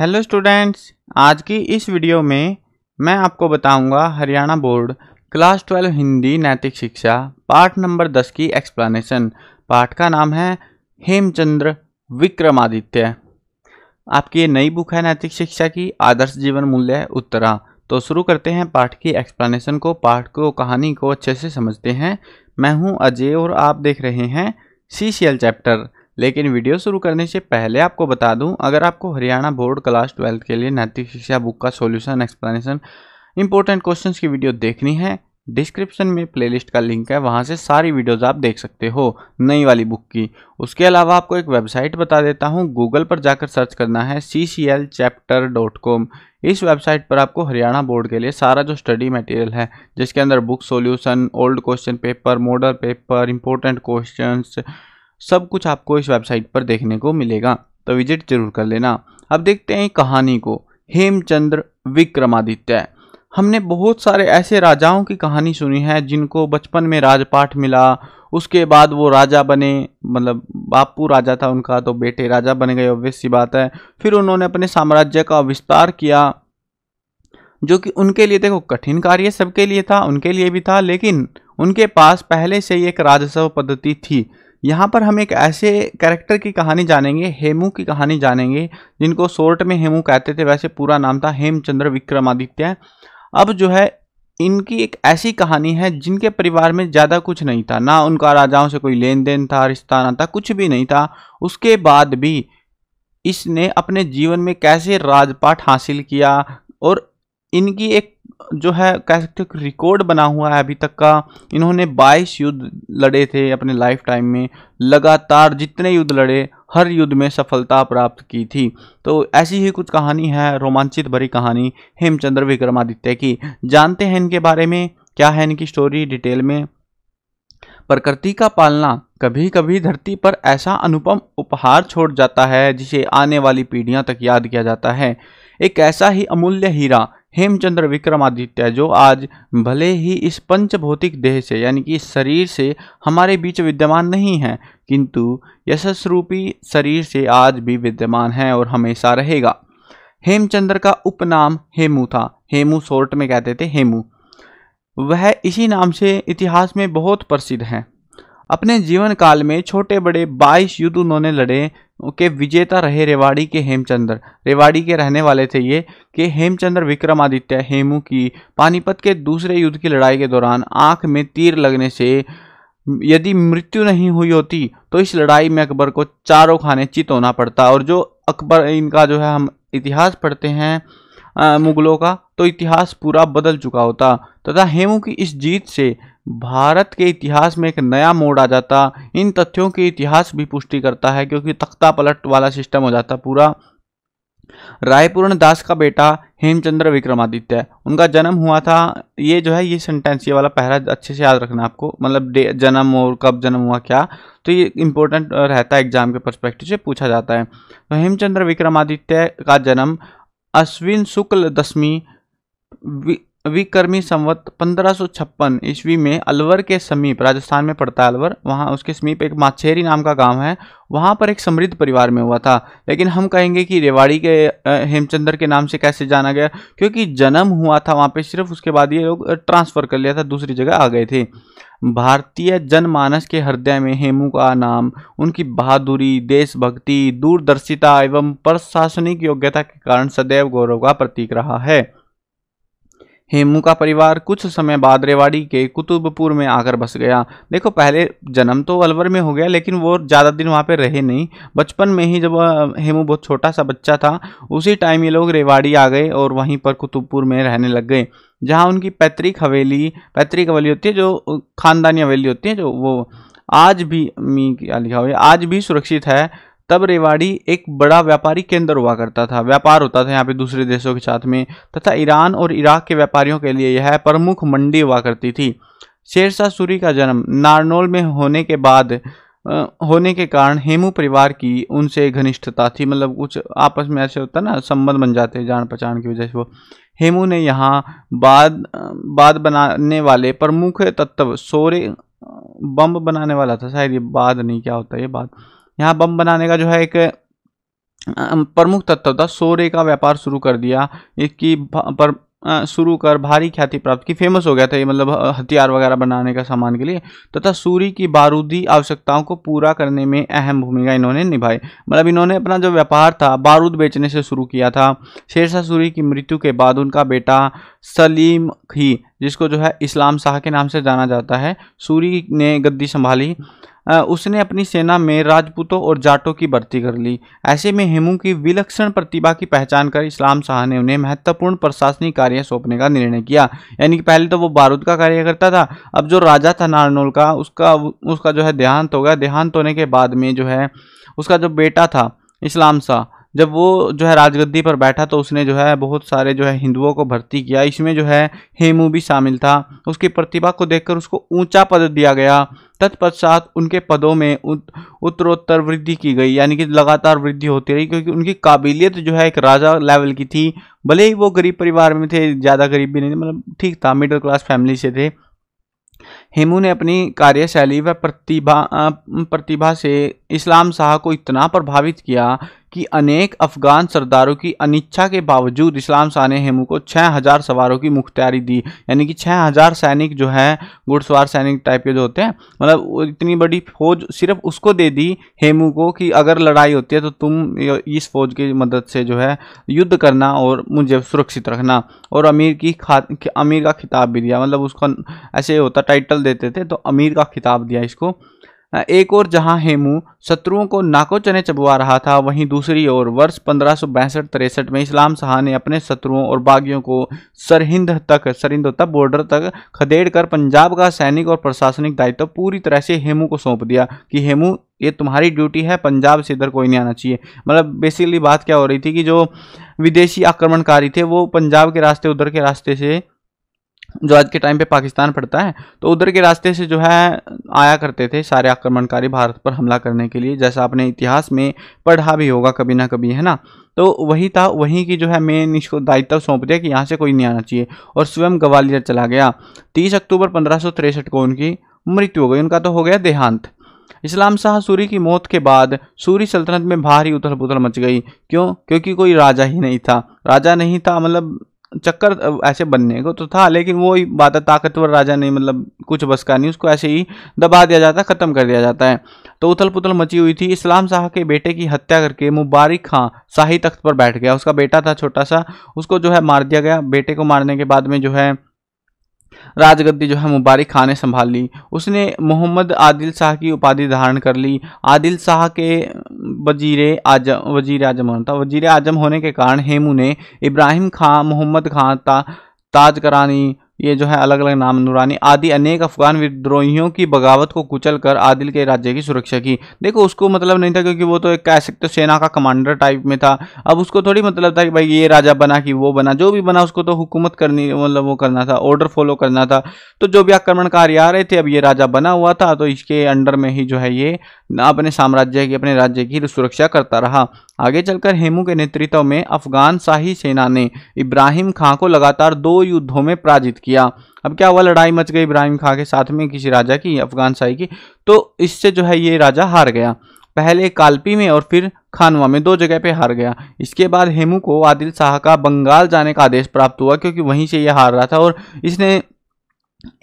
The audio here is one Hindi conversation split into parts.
हेलो स्टूडेंट्स, आज की इस वीडियो में मैं आपको बताऊंगा हरियाणा बोर्ड क्लास 12 हिंदी नैतिक शिक्षा पाठ नंबर 10 की एक्सप्लेनेशन। पाठ का नाम है हेमचंद्र विक्रमादित्य। आपकी ये नई बुक है नैतिक शिक्षा की आदर्श जीवन मूल्य उत्तरा। तो शुरू करते हैं पाठ की एक्सप्लेनेशन को, पाठ को, कहानी को अच्छे से समझते हैं। मैं हूं अजय और आप देख रहे हैं CCL चैप्टर। लेकिन वीडियो शुरू करने से पहले आपको बता दूं, अगर आपको हरियाणा बोर्ड क्लास 12 के लिए नैतिक शिक्षा बुक का सॉल्यूशन, एक्सप्लेनेशन, इंपॉर्टेंट क्वेश्चंस की वीडियो देखनी है, डिस्क्रिप्शन में प्लेलिस्ट का लिंक है, वहां से सारी वीडियोस आप देख सकते हो नई वाली बुक की। उसके अलावा आपको एक वेबसाइट बता देता हूं, गूगल पर जाकर सर्च करना है cclchapter.com। इस वेबसाइट पर आपको हरियाणा बोर्ड के लिए सारा जो स्टडी मटेरियल है, जिसके अंदर book solution, old question paper, model paper, important questions, सब कुछ आपको इस वेबसाइट पर देखने को मिलेगा। तो विजिट जरूर कर लेना। अब देखते हैं कहानी को। हेमचंद्र विक्रमादित्य। हमने बहुत सारे ऐसे राजाओं की कहानी सुनी है जिनको बचपन में राजपाट मिला, उसके बाद वो राजा बने, मतलब बापू राजा था उनका तो बेटे राजा बन गए, ऑब्वियस सी बात है। फिर उन्होंने अपने साम्राज्य का विस्तार किया, जो कि उनके लिए देखो कठिन कार्य सबके लिए था, उनके लिए भी था, लेकिन उनके पास पहले से ही एक राजस्व पद्धति थी। यहाँ पर हम एक ऐसे कैरेक्टर की कहानी जानेंगे, हेमू की कहानी जानेंगे, जिनको शॉर्ट में हेमू कहते थे, वैसे पूरा नाम था हेमचंद्र विक्रमादित्य। अब जो है इनकी एक ऐसी कहानी है जिनके परिवार में ज़्यादा कुछ नहीं था, ना उनका राजाओं से कोई लेन देन था, रिश्ता ना था, कुछ भी नहीं था। उसके बाद भी इसने अपने जीवन में कैसे राजपाट हासिल किया, और इनकी एक जो है कह सकते हो रिकॉर्ड बना हुआ है अभी तक का। इन्होंने 22 युद्ध लड़े थे अपने लाइफ टाइम में, लगातार जितने युद्ध लड़े हर युद्ध में सफलता प्राप्त की थी। तो ऐसी ही कुछ कहानी है, रोमांचित भरी कहानी हेमचंद्र विक्रमादित्य की। जानते हैं इनके बारे में, क्या है इनकी स्टोरी डिटेल में। प्रकृति का पालना कभी कभी धरती पर ऐसा अनुपम उपहार छोड़ जाता है जिसे आने वाली पीढ़ियां तक याद किया जाता है। एक ऐसा ही अमूल्य हीरा हेमचंद्र विक्रमादित्य, जो आज भले ही इस पंचभौतिक देह से यानी कि शरीर से हमारे बीच विद्यमान नहीं है, किंतु यशस्रूपी शरीर से आज भी विद्यमान है और हमेशा रहेगा। हेमचंद्र का उपनाम हेमू था। हेमू शॉर्ट में कहते थे हेमू। वह इसी नाम से इतिहास में बहुत प्रसिद्ध है। अपने जीवन काल में छोटे बड़े 22 युद्ध उन्होंने लड़े के विजेता रहे रेवाड़ी के हेमचंद्र। रेवाड़ी के रहने वाले थे ये कि हेमचंद्र विक्रमादित्य हेमू की पानीपत के दूसरे युद्ध की लड़ाई के दौरान आंख में तीर लगने से यदि मृत्यु नहीं हुई होती तो इस लड़ाई में अकबर को चारों खाने चित होना पड़ता। और जो अकबर, इनका जो है हम इतिहास पढ़ते हैं मुगलों का, तो इतिहास पूरा बदल चुका होता तथा हेमू की इस जीत से भारत के इतिहास में एक नया मोड़ आ जाता। इन तथ्यों की इतिहास भी पुष्टि करता है, क्योंकि तख्ता पलट वाला सिस्टम हो जाता पूरा। रायपूर्ण दास का बेटा हेमचंद्र विक्रमादित्य, उनका जन्म हुआ था, ये जो है ये सेंटेंस, ये वाला पहला अच्छे से याद रखना आपको, मतलब जन्म और कब जन्म हुआ क्या, तो ये इंपॉर्टेंट रहता है, एग्जाम के पर्सपेक्टिव से पूछा जाता है। तो हेमचंद्र विक्रमादित्य का जन्म अश्विन शुक्ल दशमी विक्रमी संवत 1556 ईस्वी में अलवर के समीप, राजस्थान में पड़ता है अलवर, वहाँ उसके समीप एक माछेरी नाम का गांव है, वहाँ पर एक समृद्ध परिवार में हुआ था। लेकिन हम कहेंगे कि रेवाड़ी के हेमचंद्र के नाम से कैसे जाना गया, क्योंकि जन्म हुआ था वहाँ पे सिर्फ, उसके बाद ये लोग ट्रांसफर कर लिया था, दूसरी जगह आ गए थे। भारतीय जनमानस के हृदय में हेमू का नाम उनकी बहादुरी, देशभक्ति, दूरदर्शिता एवं प्रशासनिक योग्यता के कारण सदैव गौरव का प्रतीक रहा है। हेमू का परिवार कुछ समय बाद रेवाड़ी के कुतुबपुर में आकर बस गया। देखो पहले जन्म तो अलवर में हो गया, लेकिन वो ज़्यादा दिन वहाँ पे रहे नहीं। बचपन में ही जब हेमू बहुत छोटा सा बच्चा था, उसी टाइम ये लोग रेवाड़ी आ गए और वहीं पर कुतुबपुर में रहने लग गए, जहाँ उनकी पैतृक हवेली होती है, जो खानदानी हवेली होती है, जो वो आज भी क्या लिखा हुआ है, आज भी सुरक्षित है। तब रेवाड़ी एक बड़ा व्यापारी केंद्र हुआ करता था, व्यापार होता था यहाँ पे दूसरे देशों के साथ में, तथा ईरान और इराक के व्यापारियों के लिए यह प्रमुख मंडी हुआ करती थी। शेरशाह सूरी का जन्म नारनौल में होने के कारण हेमू परिवार की उनसे घनिष्ठता थी, मतलब कुछ आपस में ऐसे होता ना, संबंध बन जाते हैं जान पहचान की वजह से। वो हेमू ने यहाँ बाद बनाने वाले प्रमुख तत्व सोरे, बम बनाने वाला था शायद, ये बाद नहीं, क्या होता है ये बाद, यहाँ बम बनाने का जो है एक प्रमुख तत्व था। सोरे का व्यापार शुरू कर दिया, इसकी शुरू कर भारी ख्याति प्राप्त की, फेमस हो गया था ये, मतलब हथियार वगैरह बनाने का सामान के लिए, तथा सूरी की बारूदी आवश्यकताओं को पूरा करने में अहम भूमिका इन्होंने निभाई। मतलब इन्होंने अपना जो व्यापार था बारूद बेचने से शुरू किया था। शेरशाह सूरी की मृत्यु के बाद उनका बेटा सलीम ही, जिसको जो है इस्लाम शाह के नाम से जाना जाता है, सूरी ने गद्दी संभाली। उसने अपनी सेना में राजपूतों और जाटों की भर्ती कर ली। ऐसे में हेमू की विलक्षण प्रतिभा की पहचान कर इस्लाम शाह ने उन्हें महत्वपूर्ण प्रशासनिक कार्य सौंपने का निर्णय किया। यानी कि पहले तो वो बारूद का कार्य करता था, अब जो राजा था नारनौल का, उसका जो है देहांत हो गया। देहांत होने के बाद में जो है उसका जो बेटा था इस्लाम शाह, जब वो जो है राजगद्दी पर बैठा तो उसने जो है बहुत सारे जो है हिंदुओं को भर्ती किया। इसमें जो है हेमू भी शामिल था। उसकी प्रतिभा को देखकर उसको ऊंचा पद दिया गया। तत्पश्चात उनके पदों में उत्तरोत्तर वृद्धि की गई, यानी कि लगातार वृद्धि होती रही, क्योंकि उनकी काबिलियत जो है एक राजा लेवल की थी। भले ही वो गरीब परिवार में थे, ज़्यादा गरीब भी नहीं, मतलब ठीक था, मिडिल क्लास फैमिली से थे। हेमू ने अपनी कार्यशैली व प्रतिभा से इस्लाम शाह को इतना प्रभावित किया कि अनेक अफगान सरदारों की अनिच्छा के बावजूद इस्लाम शाह ने हेमू को 6000 सवारों की मुख्तियारी दी। यानी कि 6000 सैनिक जो है, घुड़सवार सैनिक टाइप के जो होते हैं, मतलब इतनी बड़ी फौज सिर्फ उसको दे दी हेमू को कि अगर लड़ाई होती है तो तुम इस फौज की मदद से जो है युद्ध करना और मुझे सुरक्षित रखना। और अमीर का खिताब भी दिया, मतलब उसको ऐसे होता टाइटल देते थे, तो अमीर का खिताब दिया इसको। एक और जहां हेमू शत्रुओं को नाको चने चबवा रहा था, वहीं दूसरी ओर वर्ष 1562-63 में इस्लाम शाह ने अपने शत्रुओं और बागियों को सरहिंद तक बॉर्डर तक खदेड़कर पंजाब का सैनिक और प्रशासनिक दायित्व पूरी तरह से हेमू को सौंप दिया कि हेमू ये तुम्हारी ड्यूटी है, पंजाब से इधर कोई नहीं आना चाहिए। मतलब बेसिकली बात क्या हो रही थी कि जो विदेशी आक्रमणकारी थे वो पंजाब के रास्ते, उधर के रास्ते से, जो आज के टाइम पे पाकिस्तान पड़ता है, तो उधर के रास्ते से जो है आया करते थे सारे आक्रमणकारी भारत पर हमला करने के लिए, जैसा आपने इतिहास में पढ़ा भी होगा कभी ना कभी, है ना। तो वही था, वहीं की जो है मेन इसको दायित्व सौंप दिया कि यहाँ से कोई नहीं आना चाहिए, और स्वयं ग्वालियर चला गया। 30 अक्टूबर 1563 को उनकी मृत्यु हो गई, उनका तो हो गया देहांत। इस्लाम शाह सूरी की मौत के बाद सूरी सल्तनत में भारी उथल पुथल मच गई। क्यों? क्योंकि कोई राजा ही नहीं था। राजा नहीं था, मतलब चक्कर ऐसे बनने को तो था, लेकिन वो ही बात है, ताकतवर राजा नहीं, मतलब कुछ बस का नहीं, उसको ऐसे ही दबा दिया जाता है, ख़त्म कर दिया जाता है। तो उथल पुथल मची हुई थी। इस्लाम शाह के बेटे की हत्या करके मुबारिक खां शाही तख्त पर बैठ गया। उसका बेटा था छोटा सा, उसको जो है मार दिया गया। बेटे को मारने के बाद में जो है राजगद्दी जो है मुबारिक खां ने संभाल ली। उसने मोहम्मद आदिल शाह की उपाधि धारण कर ली। आदिल शाह के वजीर आजम होने के कारण हेमू ने इब्राहिम खां, मोहम्मद खां, ताजकरानी, ये जो है अलग अलग नाम, नूरानी आदि अनेक अफगान विद्रोहियों की बगावत को कुचल कर आदिल के राज्य की सुरक्षा की। देखो उसको मतलब नहीं था, क्योंकि वो तो एक कह सकते सेना का कमांडर टाइप में था। अब उसको थोड़ी मतलब था कि भाई ये राजा बना कि वो बना, जो भी बना उसको तो हुकूमत करनी, मतलब वो करना था, ऑर्डर फॉलो करना था। तो जो भी आक्रमणकारी आ रहे थे, अब ये राजा बना हुआ था, तो इसके अंडर में ही जो है ये अपने साम्राज्य की, अपने राज्य की सुरक्षा करता रहा। आगे चलकर हेमू के नेतृत्व में अफगान शाही सेना ने इब्राहिम खां को लगातार 2 युद्धों में पराजित किया। अब क्या हुआ, लड़ाई मच गई इब्राहिम खां के साथ में किसी राजा की, अफगान शाही की, तो इससे जो है ये राजा हार गया। पहले कालपी में और फिर खानवा में, 2 जगह पे हार गया। इसके बाद हेमू को आदिल शाह का बंगाल जाने का आदेश प्राप्त हुआ, क्योंकि वहीं से ये हार रहा था। और इसने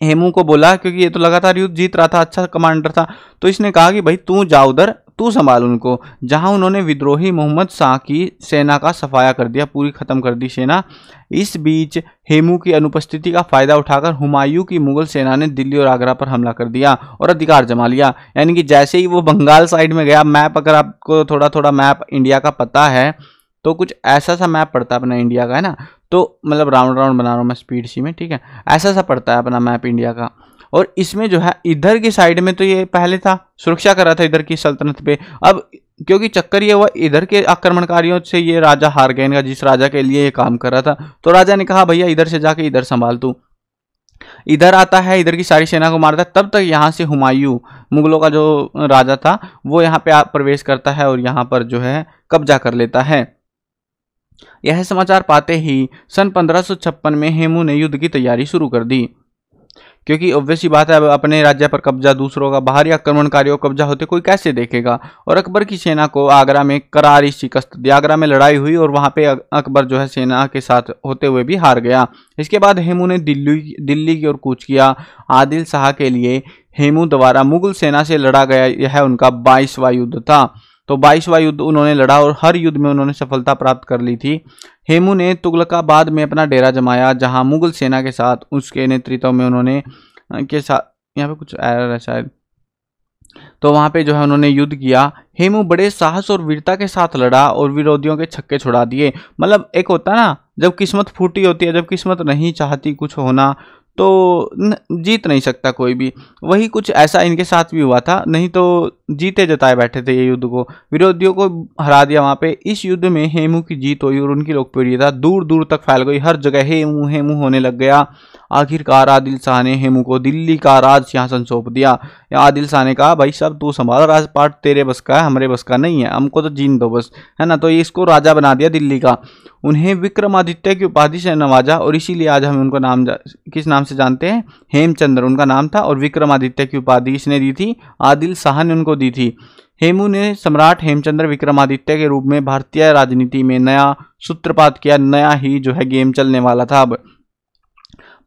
हेमू को बोला, क्योंकि ये तो लगातार युद्ध जीत रहा था, अच्छा कमांडर था, तो इसने कहा कि भाई तू जा उधर, तू संभाल उनको। जहां उन्होंने विद्रोही मोहम्मद शाह की सेना का सफाया कर दिया, पूरी खत्म कर दी सेना। इस बीच हेमू की अनुपस्थिति का फायदा उठाकर हुमायूं की मुगल सेना ने दिल्ली और आगरा पर हमला कर दिया और अधिकार जमा लिया। यानी कि जैसे ही वो बंगाल साइड में गया, मैप अगर आपको थोड़ा थोड़ा मैप इंडिया का पता है तो कुछ ऐसा सा मैप पड़ता है अपना इंडिया का, है ना, तो मतलब राउंड राउंड बना रहा हूँ मैं स्पीड सी में, ठीक है, ऐसा सा पड़ता है अपना मैप इंडिया का। और इसमें जो है इधर की साइड में तो ये पहले था, सुरक्षा कर रहा था इधर की सल्तनत पे। अब क्योंकि चक्कर ये हुआ, इधर के आक्रमणकारियों से ये राजा हार गया, इनका जिस राजा के लिए ये काम कर रहा था, तो राजा ने कहा भैया इधर से जाके इधर संभाल तू। इधर आता है, इधर की सारी सेना को मारता है। तब तक यहाँ से हुमायूं, मुगलों का जो राजा था, वो यहाँ पे प्रवेश करता है और यहाँ पर जो है कब्जा कर लेता है। यह समाचार पाते ही सन 1556 में हेमू ने युद्ध की तैयारी शुरू कर दी। क्योंकि ऑब्वियस सी बात है, अब अपने राज्य पर कब्जा दूसरों का, बाहरी आक्रमणकारियों का कब्जा होते कोई कैसे देखेगा। और अकबर की सेना को आगरा में करारी शिकस्त दी। आगरा में लड़ाई हुई और वहां पे अकबर जो है सेना के साथ होते हुए भी हार गया। इसके बाद हेमू ने दिल्ली की ओर कूच किया। आदिल शाह के लिए हेमू द्वारा मुगल सेना से लड़ा गया यह उनका 22वां युद्ध था। तो 22वां युद्ध उन्होंने लड़ा और हर युद्ध में उन्होंने सफलता प्राप्त कर ली थी। हेमू ने तुगलकाबाद में अपना डेरा जमाया, जहां मुगल सेना के साथ उसके नेतृत्व में उन्होंने के साथ, यहाँ पे कुछ एरर है शायद, तो वहां पे जो है उन्होंने युद्ध किया। हेमू बड़े साहस और वीरता के साथ लड़ा और विरोधियों के छक्के छुड़ा दिए। मतलब एक होता है ना, जब किस्मत फूटी होती है, जब किस्मत नहीं चाहती कुछ होना, तो जीत नहीं सकता कोई भी। वही कुछ ऐसा इनके साथ भी हुआ था, नहीं तो जीते जताए बैठे थे ये युद्ध को, विरोधियों को हरा दिया वहां पे। इस युद्ध में हेमू की जीत हुई और उनकी लोकप्रियता दूर दूर तक फैल गई, हर जगह हेमू हेमू होने लग गया। आखिरकार आदिल शाह ने हेमू को दिल्ली का राज सिंहासन सौंप दिया। आदिल शाह ने कहा, भाई साहब तू संभाल, राजपाट तेरे बस का है, हमारे बस का नहीं है, हमको तो जीन दो बस, है ना। तो इसको राजा बना दिया दिल्ली का। उन्हें विक्रमादित्य की उपाधि से नवाजा और इसीलिए आज हम उनको नाम किस नाम से जानते हैं, हेमचंद्र उनका नाम था। और विक्रमादित्य की उपाधि इसने दी थी, आदिल शाह ने उनको दी थी। हेमू ने सम्राट हेमचंद्र विक्रमादित्य के रूप में भारतीय राजनीति में नया सूत्रपात किया, नया ही जो है गेम चलने वाला था। अब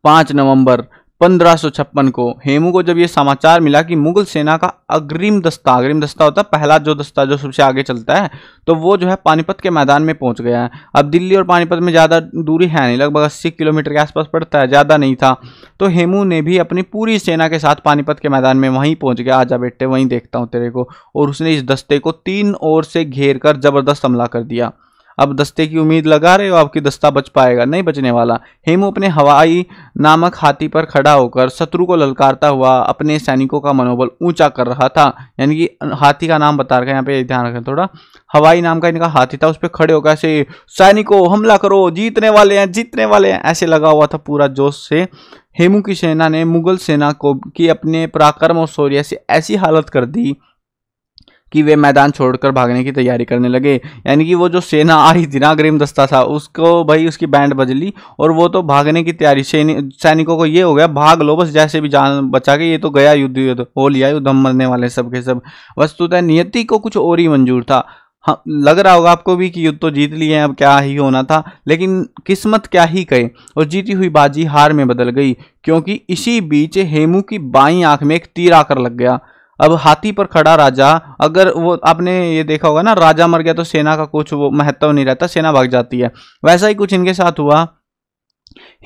5 नवंबर 1556 को हेमू को जब ये समाचार मिला कि मुगल सेना का अग्रिम दस्ता होता है पहला जो दस्ता जो सबसे आगे चलता है, तो वो जो है पानीपत के मैदान में पहुंच गया है। अब दिल्ली और पानीपत में ज़्यादा दूरी है नहीं, लगभग 80 किलोमीटर के आसपास पड़ता है, ज़्यादा नहीं था। तो हेमू ने भी अपनी पूरी सेना के साथ पानीपत के मैदान में वहीं पहुंच गया, आजा बेटे वहीं देखता हूँ तेरे को। और उसने इस दस्ते को 3 ओर से घेर कर जबरदस्त हमला कर दिया। अब दस्ते की उम्मीद लगा रहे हो आपकी दस्ता बच पाएगा, नहीं बचने वाला। हेमू अपने हवाई नामक हाथी पर खड़ा होकर शत्रु को ललकारता हुआ अपने सैनिकों का मनोबल ऊंचा कर रहा था। यानी कि हाथी का नाम बता रहे हैं यहाँ पे, ध्यान रखें थोड़ा, हवाई नाम का इनका हाथी था, उस पर खड़े होकर ऐसे सैनिकों हमला करो, जीतने वाले हैं, ऐसे लगा हुआ था पूरा जोश से। हेमू की सेना ने मुगल सेना को की अपने पराक्रम और शौर्य से ऐसी हालत कर दी कि वे मैदान छोड़कर भागने की तैयारी करने लगे। यानी कि वो जो सेना आ रही थी ना, अग्रिम दस्ता था, उसको भाई उसकी बैंड बज ली और वो तो भागने की तैयारी। सैनिकों को ये हो गया, भाग लो बस, जैसे भी जान बचा के, ये तो गया युद्ध हो लिया, युद्ध हम मरने वाले सब के सब। वस्तुतः नियति को कुछ और ही मंजूर था। हाँ, लग रहा होगा आपको भी कि युद्ध तो जीत लिए हैं, अब क्या ही होना था, लेकिन किस्मत क्या ही कहे, और जीती हुई बाजी हार में बदल गई। क्योंकि इसी बीच हेमू की बाईं आंख में एक तीर आकर लग गया। अब हाथी पर खड़ा राजा, अगर वो आपने ये देखा होगा ना, राजा मर गया तो सेना का कुछ वो महत्व नहीं रहता, सेना भाग जाती है, वैसा ही कुछ इनके साथ हुआ।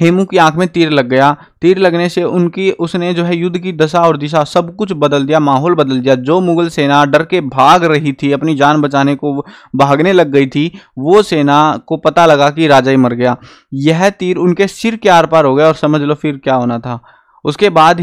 हेमू की आंख में तीर लग गया। तीर लगने से उसने जो है युद्ध की दशा और दिशा सब कुछ बदल दिया, माहौल बदल दिया। जो मुगल सेना डर के भाग रही थी, अपनी जान बचाने को भागने लग गई थी, वो सेना को पता लगा कि राजा ही मर गया। यह तीर उनके सिर के आर पार हो गया और समझ लो फिर क्या होना था। उसके बाद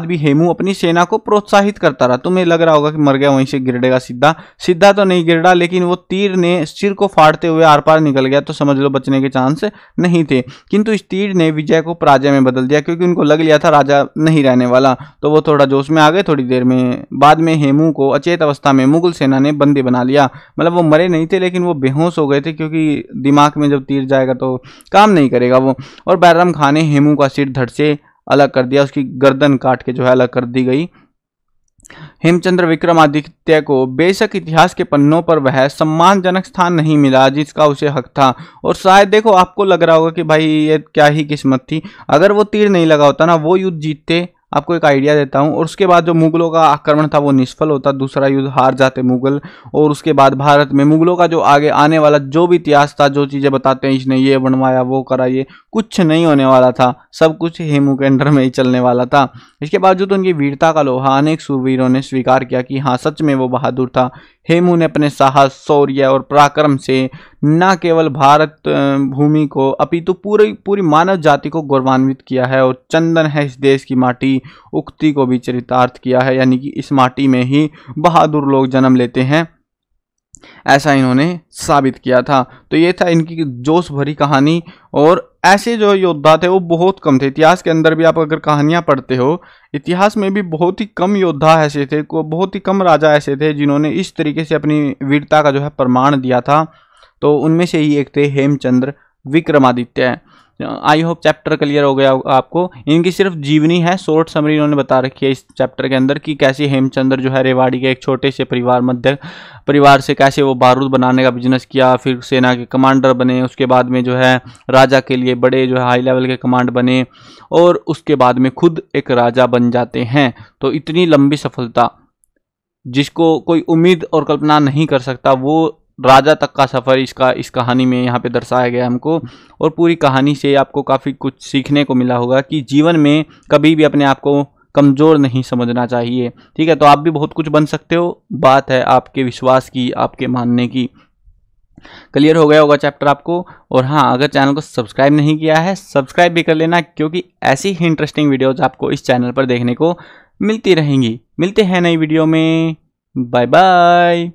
भी हेमू अपनी सेना को प्रोत्साहित करता रहा। तुम्हें लग रहा होगा कि मर गया वहीं से गिरेगा, सीधा तो नहीं गिरा, लेकिन वो तीर ने सिर को फाड़ते हुए आर पार निकल गया, तो समझ लो बचने के चांस नहीं थे। किंतु इस तीर ने विजय को पराजय में बदल दिया, क्योंकि उनको लग लिया था राजा नहीं रहने वाला, तो वो थोड़ा जोश में आ गए। थोड़ी देर में बाद में हेमू को अचेत अवस्था में मुगल सेना ने बंदी बना लिया। मतलब वो मरे नहीं थे, लेकिन वो बेहोश हो गए थे, क्योंकि दिमाग में जब तीर जाएगा तो काम नहीं करेगा वो। और बैरम खान ने हेमू का सिर धड़ से अलग कर दिया, उसकी गर्दन काट के जो है अलग कर दी गई। हेमचंद्र विक्रमादित्य को बेशक इतिहास के पन्नों पर वह सम्मानजनक स्थान नहीं मिला जिसका उसे हक था। और शायद देखो आपको लग रहा होगा कि भाई ये क्या ही किस्मत थी, अगर वो तीर नहीं लगा होता ना, वो युद्ध जीतते। आपको एक आइडिया देता हूं, और उसके बाद जो मुगलों का आक्रमण था वो निष्फल होता, दूसरा युद्ध हार जाते मुगल। और उसके बाद भारत में मुगलों का जो आगे आने वाला जो भी इतिहास था, जो चीजें बताते हैं इसने ये बनवाया वो करा, ये कुछ नहीं होने वाला था, सब कुछ हेमू के अंडर में ही चलने वाला था। इसके बावजूद उनकी वीरता का लोहा अनेक सूरवीरों ने स्वीकार किया कि हाँ सच में वो बहादुर था। हेमू ने अपने साहस, शौर्य और पराक्रम से न केवल भारत भूमि को अपितु पूरी मानव जाति को गौरवान्वित किया है, और चंदन है इस देश की माटी उक्ति को भी चरितार्थ किया है। यानी कि इस माटी में ही बहादुर लोग जन्म लेते हैं, ऐसा इन्होंने साबित किया था। तो ये था इनकी जोश भरी कहानी। और ऐसे जो योद्धा थे वो बहुत कम थे। इतिहास के अंदर भी आप अगर कहानियां पढ़ते हो, इतिहास में भी बहुत ही कम योद्धा ऐसे थे, बहुत ही कम राजा ऐसे थे जिन्होंने इस तरीके से अपनी वीरता का जो है प्रमाण दिया था। तो उनमें से ही एक थे Hemchandra Vikramaditya. I hope chapter clear हो गया आपको। इनकी सिर्फ जीवनी है, शॉर्ट समरी इन्होंने बता रखी है इस चैप्टर के अंदर कि कैसे हेमचंद्र जो है रेवाड़ी के एक छोटे से मध्य परिवार से कैसे वो बारूद बनाने का बिजनेस किया, फिर सेना के कमांडर बने, उसके बाद में जो है राजा के लिए बड़े जो है हाई लेवल के कमांड बने और उसके बाद में खुद एक राजा बन जाते हैं। तो इतनी लंबी सफलता जिसको कोई उम्मीद और कल्पना नहीं कर सकता, वो राजा तक का सफ़र इस कहानी में यहाँ पे दर्शाया गया हमको। और पूरी कहानी से आपको काफ़ी कुछ सीखने को मिला होगा कि जीवन में कभी भी अपने आप को कमज़ोर नहीं समझना चाहिए। ठीक है, तो आप भी बहुत कुछ बन सकते हो, बात है आपके विश्वास की, आपके मानने की। क्लियर हो गया होगा चैप्टर आपको। और हाँ, अगर चैनल को सब्सक्राइब नहीं किया है सब्सक्राइब भी कर लेना, क्योंकि ऐसी ही इंटरेस्टिंग वीडियोज़ आपको इस चैनल पर देखने को मिलती रहेंगी। मिलते हैं नई वीडियो में, बाय बाय।